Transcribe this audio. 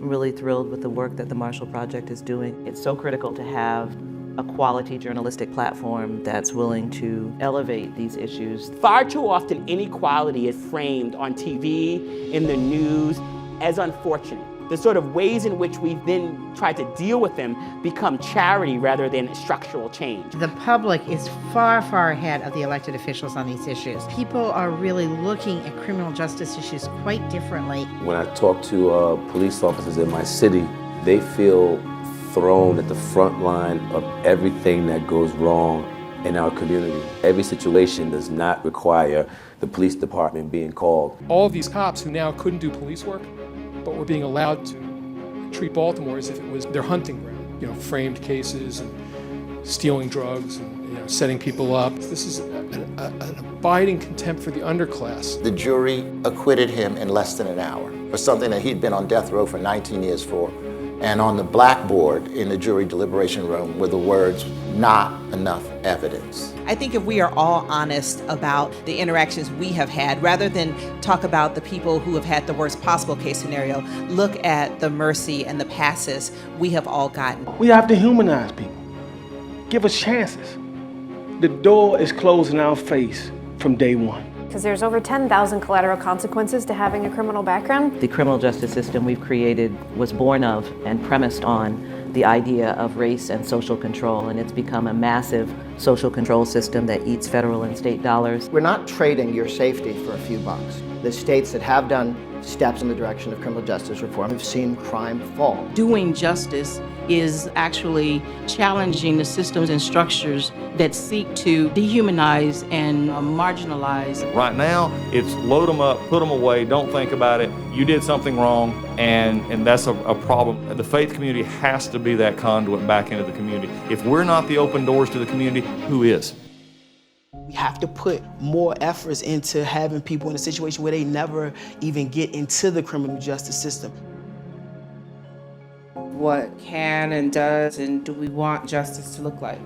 I'm really thrilled with the work that the Marshall Project is doing. It's so critical to have a quality journalistic platform that's willing to elevate these issues. Far too often, inequality is framed on TV, in the news, as unfortunate. The sort of ways in which we've then tried to deal with them become charity rather than structural change. The public is far, far ahead of the elected officials on these issues. People are really looking at criminal justice issues quite differently. When I talk to police officers in my city, they feel thrown at the front line of everything that goes wrong in our community. Every situation does not require the police department being called. All of these cops who now couldn't do police work, but were being allowed to treat Baltimore as if it was their hunting ground. Framed cases and stealing drugs and setting people up. This is an abiding contempt for the underclass. The jury acquitted him in less than an hour for something that he'd been on death row for 19 years for. And on the blackboard in the jury deliberation room were the words, "Not enough evidence." I think if we are all honest about the interactions we have had, rather than talk about the people who have had the worst possible case scenario, look at the mercy and the passes we have all gotten. We have to humanize people. Give us chances. The door is closed in our face from day one. Because there's over 10,000 collateral consequences to having a criminal background. The criminal justice system we've created was born of and premised on the idea of race and social control, and it's become a massive social control system that eats federal and state dollars. We're not trading your safety for a few bucks. The states that have done steps in the direction of criminal justice reform have seen crime fall. Doing justice is actually challenging the systems and structures that seek to dehumanize and marginalize. Right now, it's load them up, put them away, don't think about it. You did something wrong, and that's a problem. The faith community has to be that conduit back into the community. If we're not the open doors to the community, who is? We have to put more efforts into having people in a situation where they never even get into the criminal justice system. What can and does and do we want justice to look like?